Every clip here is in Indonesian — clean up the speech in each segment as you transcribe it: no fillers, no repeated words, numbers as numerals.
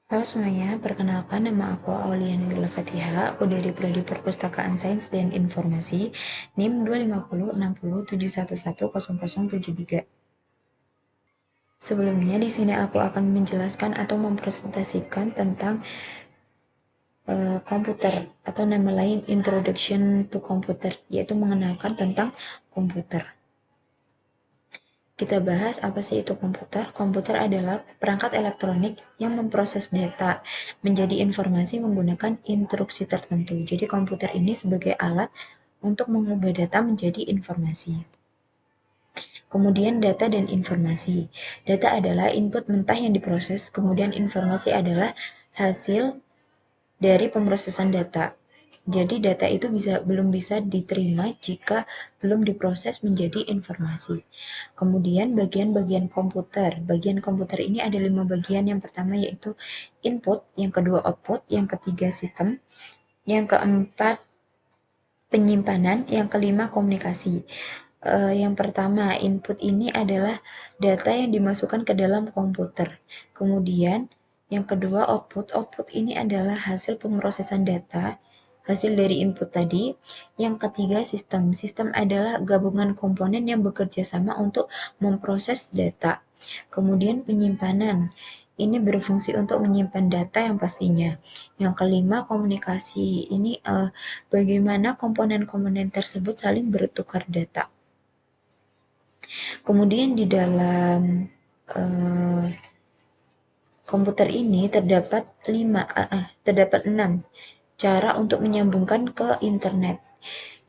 Halo semuanya, perkenalkan nama aku Auliana Nabila Fatihah, aku dari Prodi Perpustakaan Sains dan Informasi, NIM 25060711073. Sebelumnya di sini aku akan menjelaskan atau mempresentasikan tentang komputer atau nama lain Introduction to Computer, yaitu mengenalkan tentang komputer. Kita bahas apa sih itu komputer. Komputer adalah perangkat elektronik yang memproses data menjadi informasi menggunakan instruksi tertentu. Jadi komputer ini sebagai alat untuk mengubah data menjadi informasi. Kemudian data dan informasi. Data adalah input mentah yang diproses, kemudian informasi adalah hasil dari pemrosesan data. Jadi data itu belum bisa diterima jika belum diproses menjadi informasi. Kemudian bagian-bagian komputer. Bagian komputer ini ada 5 bagian. Yang pertama yaitu input, yang kedua output, yang ketiga sistem, yang keempat penyimpanan, yang kelima komunikasi. Yang pertama, input ini adalah data yang dimasukkan ke dalam komputer. Kemudian, yang kedua output. Output ini adalah hasil pemrosesan data, hasil dari input tadi. Yang ketiga sistem. Sistem adalah gabungan komponen yang bekerja sama untuk memproses data. Kemudian penyimpanan. Ini berfungsi untuk menyimpan data yang pastinya. Yang kelima komunikasi. Ini bagaimana komponen-komponen tersebut saling bertukar data. Kemudian di dalam komputer ini terdapat 6 cara untuk menyambungkan ke internet.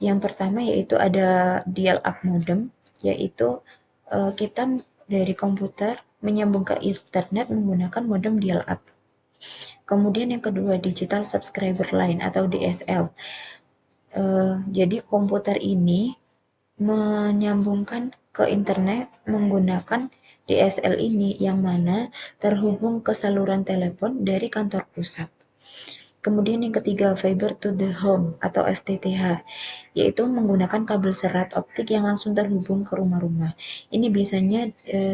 Yang pertama yaitu ada dial-up modem, yaitu kita dari komputer menyambung ke internet menggunakan modem dial-up. Kemudian yang kedua digital subscriber line atau DSL. Jadi komputer ini menyambungkan ke internet menggunakan DSL ini yang mana terhubung ke saluran telepon dari kantor pusat. Kemudian yang ketiga fiber to the home atau FTTH, yaitu menggunakan kabel serat optik yang langsung terhubung ke rumah-rumah. Ini biasanya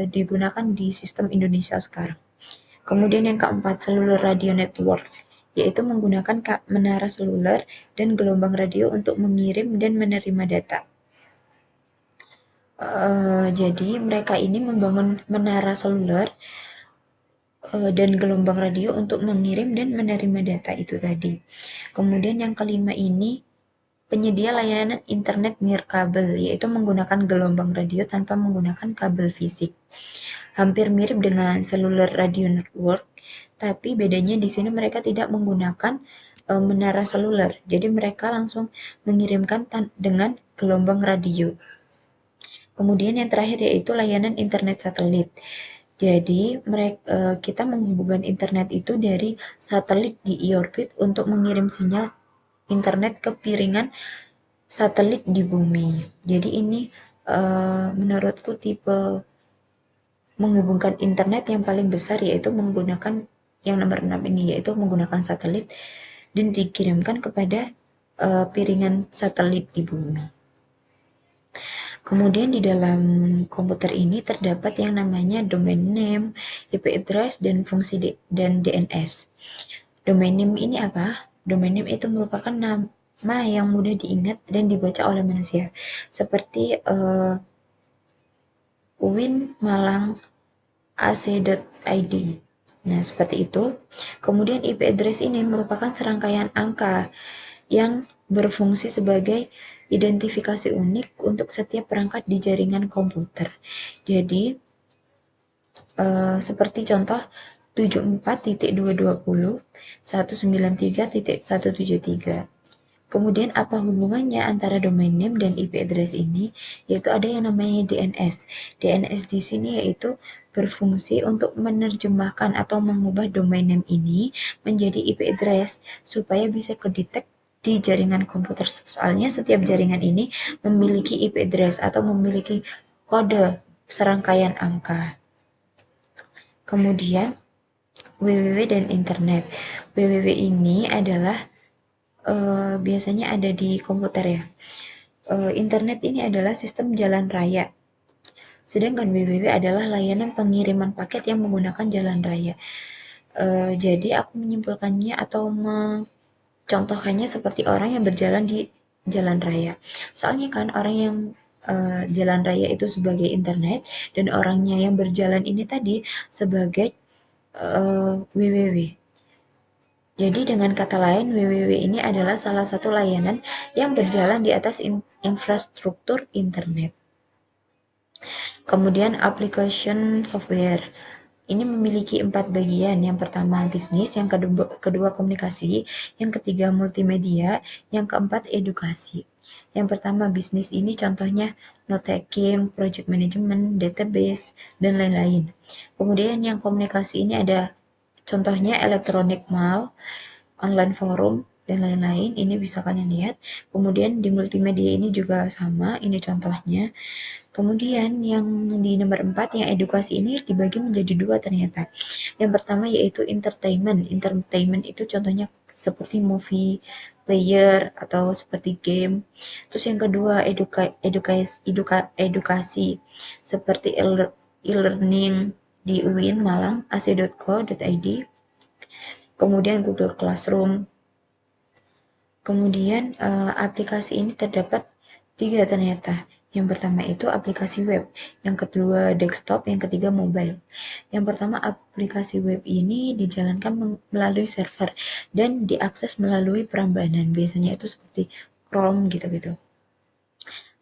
digunakan di sistem Indonesia sekarang. Kemudian yang keempat cellular radio network, yaitu menggunakan menara seluler dan gelombang radio untuk mengirim dan menerima data. Jadi mereka ini membangun menara seluler dan gelombang radio untuk mengirim dan menerima data itu tadi. Kemudian yang kelima ini penyedia layanan internet nirkabel, yaitu menggunakan gelombang radio tanpa menggunakan kabel fisik. Hampir mirip dengan cellular radio network, tapi bedanya di sini mereka tidak menggunakan menara seluler. Jadi mereka langsung mengirimkan dengan gelombang radio. Kemudian yang terakhir yaitu layanan internet satelit. Jadi kita menghubungkan internet itu dari satelit di e-orbit untuk mengirim sinyal internet ke piringan satelit di bumi. Jadi ini menurutku tipe menghubungkan internet yang paling besar yaitu menggunakan yang nomor 6 ini, yaitu menggunakan satelit dan dikirimkan kepada piringan satelit di bumi. Kemudian di dalam komputer ini terdapat yang namanya domain name, IP address, dan fungsi dan DNS. Domain name ini apa? Domain name itu merupakan nama yang mudah diingat dan dibaca oleh manusia, seperti winmalang.ac.id. Nah, seperti itu. Kemudian IP address ini merupakan serangkaian angka yang berfungsi sebagai identifikasi unik untuk setiap perangkat di jaringan komputer. Jadi, seperti contoh 74.220.193.173. Kemudian apa hubungannya antara domain name dan IP address ini? Yaitu ada yang namanya DNS. DNS di sini yaitu berfungsi untuk menerjemahkan atau mengubah domain name ini menjadi IP address supaya bisa kedetek di jaringan komputer. Soalnya setiap jaringan ini memiliki IP address atau memiliki kode serangkaian angka. Kemudian www dan internet. www ini adalah biasanya ada di komputer ya. Internet ini adalah sistem jalan raya. Sedangkan www adalah layanan pengiriman paket yang menggunakan jalan raya. Jadi aku menyimpulkannya atau contohkannya seperti orang yang berjalan di jalan raya. Soalnya kan orang yang jalan raya itu sebagai internet dan orangnya yang berjalan ini tadi sebagai www. Jadi dengan kata lain, www ini adalah salah satu layanan yang berjalan di atas infrastruktur internet. Kemudian application software. Ini memiliki 4 bagian. Yang pertama bisnis, yang kedua komunikasi, yang ketiga multimedia, yang keempat edukasi. Yang pertama bisnis ini contohnya note taking, project management, database, dan lain-lain. Kemudian yang komunikasi ini ada contohnya electronic mail, online forum, dan lain-lain. Ini bisa kalian lihat. Kemudian di multimedia ini juga sama, ini contohnya. Kemudian yang di nomor 4 yang edukasi ini dibagi menjadi 2 ternyata. Yang pertama yaitu entertainment. Entertainment itu contohnya seperti movie player atau seperti game. Terus yang kedua edukasi seperti e-learning di UIN Malang, ac.co.id. Kemudian Google Classroom. Kemudian aplikasi ini terdapat 3 ternyata. Yang pertama itu aplikasi web, yang kedua desktop, yang ketiga mobile. Yang pertama aplikasi web ini dijalankan melalui server dan diakses melalui perambanan. Biasanya itu seperti Chrome gitu-gitu.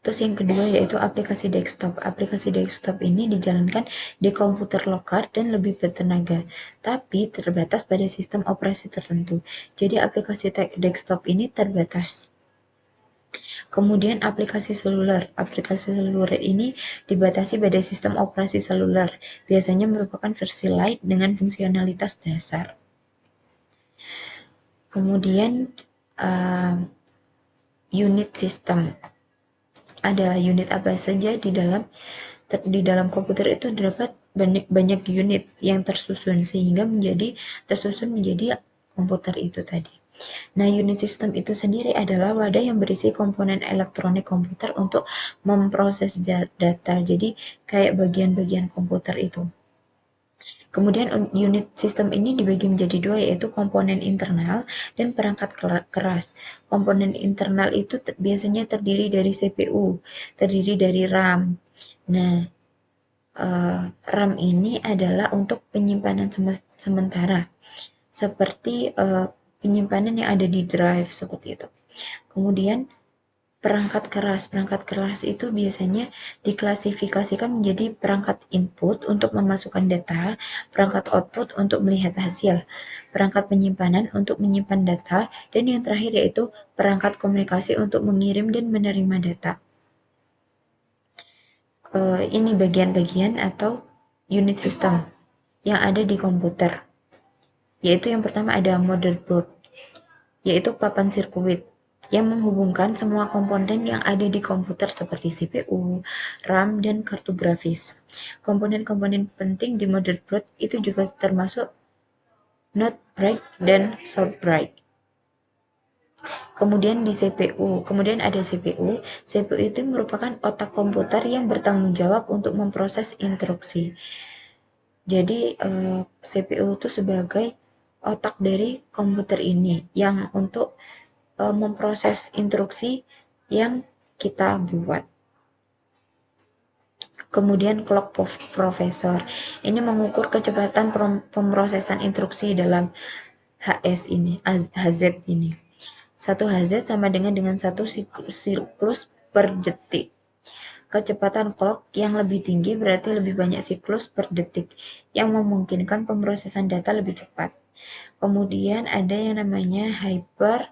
Terus yang kedua yaitu aplikasi desktop. Aplikasi desktop ini dijalankan di komputer lokal dan lebih bertenaga, tapi terbatas pada sistem operasi tertentu. Jadi aplikasi desktop ini terbatas. Kemudian aplikasi seluler. Aplikasi seluler ini dibatasi pada sistem operasi seluler. Biasanya merupakan versi light dengan fungsionalitas dasar. Kemudian unit system. Ada unit apa saja di dalam komputer itu terdapat banyak unit yang tersusun menjadi komputer itu tadi. Nah, unit system itu sendiri adalah wadah yang berisi komponen elektronik komputer untuk memproses data. Jadi kayak bagian-bagian komputer itu. Kemudian unit sistem ini dibagi menjadi 2 yaitu komponen internal dan perangkat keras. Komponen internal itu biasanya terdiri dari CPU, terdiri dari RAM. Nah, RAM ini adalah untuk penyimpanan sementara, seperti penyimpanan yang ada di drive seperti itu. Kemudian perangkat keras itu biasanya diklasifikasikan menjadi perangkat input untuk memasukkan data, perangkat output untuk melihat hasil, perangkat penyimpanan untuk menyimpan data, dan yang terakhir yaitu perangkat komunikasi untuk mengirim dan menerima data. Ini bagian-bagian atau unit system yang ada di komputer. Yaitu yang pertama ada motherboard, yaitu papan sirkuit yang menghubungkan semua komponen yang ada di komputer seperti CPU, RAM, dan kartu grafis. Komponen-komponen penting di motherboard itu juga termasuk not bright dan south bright. Kemudian di CPU, kemudian ada CPU. CPU itu merupakan otak komputer yang bertanggung jawab untuk memproses instruksi. Jadi CPU itu sebagai otak dari komputer ini yang untuk memproses instruksi yang kita buat. Kemudian clock processor. Ini mengukur kecepatan pemrosesan instruksi dalam HZ ini. 1 HZ sama dengan 1 siklus per detik. Kecepatan clock yang lebih tinggi berarti lebih banyak siklus per detik, yang memungkinkan pemrosesan data lebih cepat. Kemudian ada yang namanya hyper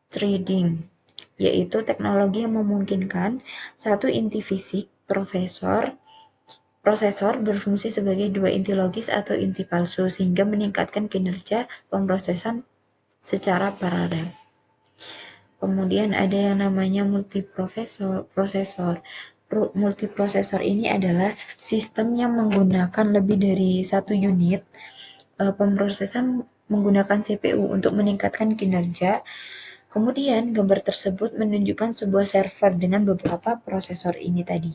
threading, yaitu teknologi yang memungkinkan satu inti fisik prosesor berfungsi sebagai 2 inti logis atau inti palsu sehingga meningkatkan kinerja pemrosesan secara paralel. Kemudian ada yang namanya multiprosesor. Multiprosesor ini adalah sistem yang menggunakan lebih dari satu unit pemrosesan menggunakan CPU untuk meningkatkan kinerja. Kemudian gambar tersebut menunjukkan sebuah server dengan beberapa prosesor ini tadi.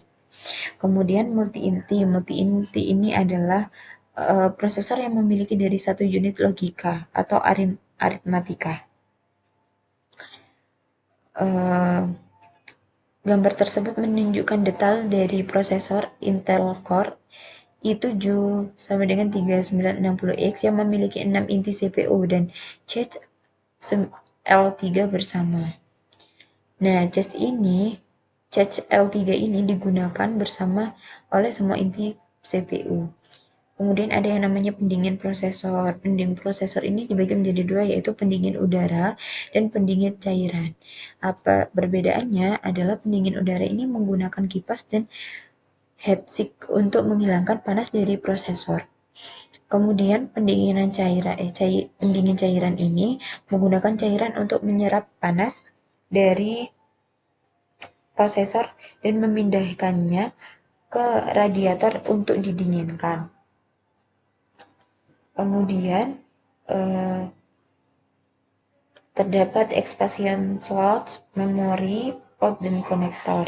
Kemudian multi-inti ini adalah prosesor yang memiliki dari 1 unit logika atau aritmatika. Gambar tersebut menunjukkan detail dari prosesor Intel Core i7 sama dengan 3960X yang memiliki 6 inti CPU dan cache L3 bersama. Nah, cache L3 ini digunakan bersama oleh semua inti CPU. Kemudian ada yang namanya pendingin prosesor. Pendingin prosesor ini dibagi menjadi dua, yaitu pendingin udara dan pendingin cairan. Apa perbedaannya adalah pendingin udara ini menggunakan kipas dan heatsink untuk menghilangkan panas dari prosesor. Kemudian pendingin cairan ini menggunakan cairan untuk menyerap panas dari prosesor dan memindahkannya ke radiator untuk didinginkan. Kemudian terdapat expansion slot, memori, port, dan konektor.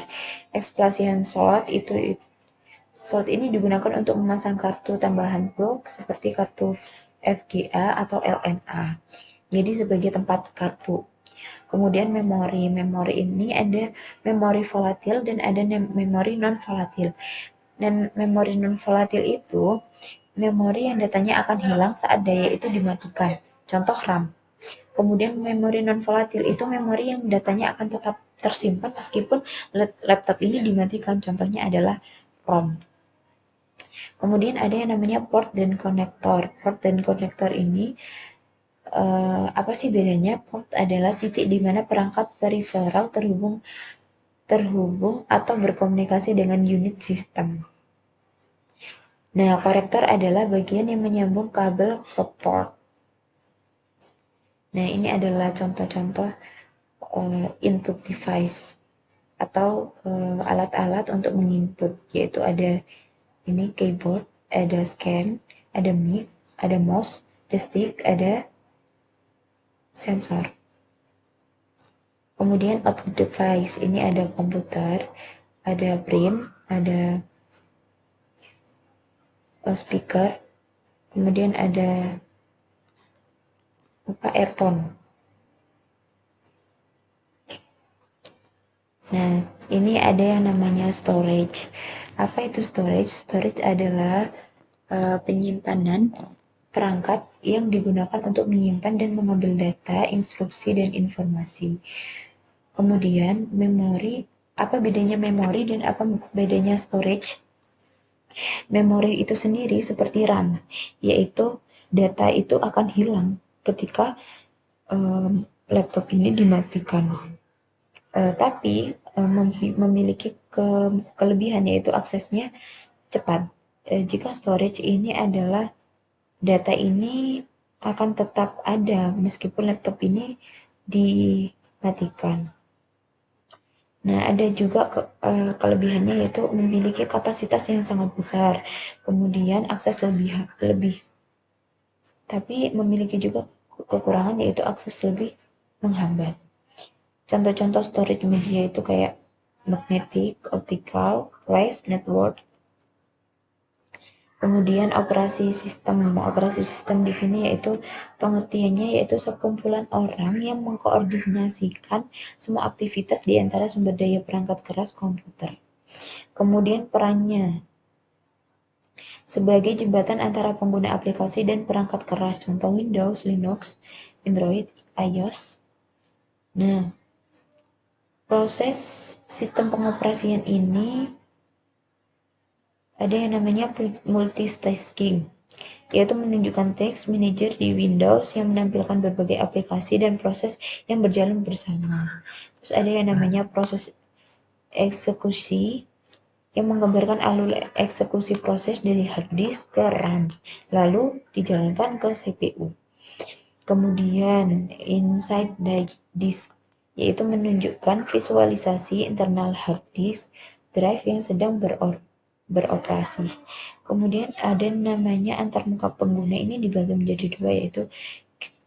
Expansion slot ini digunakan untuk memasang kartu tambahan blok seperti kartu VGA atau LNA. Jadi sebagai tempat kartu. Kemudian memori ini ada memori volatil dan ada memori non volatil. Dan memori non volatil itu memori yang datanya akan hilang saat daya itu dimatikan. Contoh RAM. Kemudian memori non volatil itu memori yang datanya akan tetap tersimpan meskipun laptop ini dimatikan. Contohnya adalah ROM. Kemudian ada yang namanya port dan konektor. Port dan konektor ini apa sih bedanya? Port adalah titik di mana perangkat periferal terhubung atau berkomunikasi dengan unit sistem. Nah, konektor adalah bagian yang menyambung kabel ke port. Nah, ini adalah contoh-contoh input device atau alat-alat untuk menginput, yaitu ada ini keyboard, ada scan, ada mic, ada mouse, ada stick, ada sensor. Kemudian output device, ini ada komputer, ada print, ada speaker, kemudian ada earphone. Nah, ini ada yang namanya storage. Apa itu storage? Storage adalah penyimpanan perangkat yang digunakan untuk menyimpan dan mengambil data, instruksi, dan informasi. Kemudian memori, apa bedanya memori dan apa bedanya storage? Memori itu sendiri seperti RAM, yaitu data itu akan hilang ketika laptop ini dimatikan. Tapi memiliki kelebihan, yaitu aksesnya cepat. Jika storage ini adalah data ini akan tetap ada meskipun laptop ini dimatikan. Nah, ada juga kelebihannya, yaitu memiliki kapasitas yang sangat besar, kemudian akses lebih. Tapi memiliki juga kekurangan, yaitu akses lebih menghambat. Contoh-contoh storage media itu kayak magnetic, optical, flash, network. Kemudian operasi sistem di sini yaitu pengertiannya yaitu sekumpulan orang yang mengkoordinasikan semua aktivitas di antara sumber daya perangkat keras komputer. Kemudian perannya sebagai jembatan antara pengguna aplikasi dan perangkat keras, contoh Windows, Linux, Android, iOS. Nah, proses sistem pengoperasian ini ada yang namanya multitasking, yaitu menunjukkan text manager di Windows yang menampilkan berbagai aplikasi dan proses yang berjalan bersama. Terus ada yang namanya proses eksekusi yang menggambarkan alur eksekusi proses dari hard disk ke RAM, lalu dijalankan ke CPU. Kemudian inside disk, yaitu menunjukkan visualisasi internal hard disk drive yang sedang beroperasi. Kemudian ada namanya antarmuka pengguna, ini dibagi menjadi dua, yaitu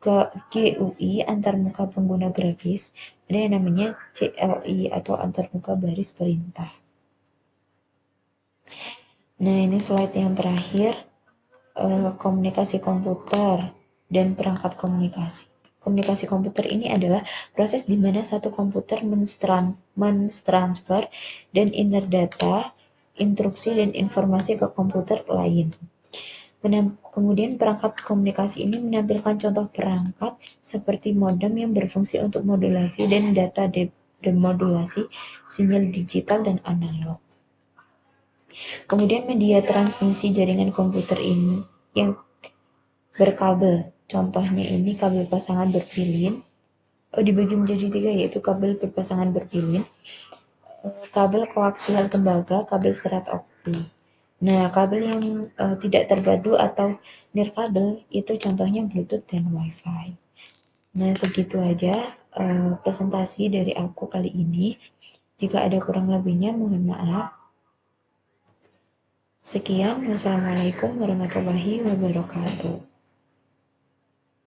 GUI antarmuka pengguna grafis, ada yang namanya CLI atau antarmuka baris perintah. Nah, ini slide yang terakhir. komunikasi komputer dan perangkat komunikasi. Komunikasi komputer ini adalah proses di mana satu komputer mentransfer dan inner data, instruksi dan informasi ke komputer lain. Kemudian perangkat komunikasi ini menampilkan contoh perangkat seperti modem yang berfungsi untuk modulasi dan data demodulasi sinyal digital dan analog. Kemudian media transmisi jaringan komputer ini yang berkabel. Contohnya ini kabel pasangan berpilin. Dibagi menjadi 3 yaitu kabel berpasangan berpilin, kabel koaksial tembaga, kabel serat optik. Nah, kabel yang tidak terpadu atau nirkabel itu contohnya Bluetooth dan Wi-Fi. Nah, segitu aja presentasi dari aku kali ini. Jika ada kurang lebihnya mohon maaf. Sekian, wassalamualaikum warahmatullahi wabarakatuh.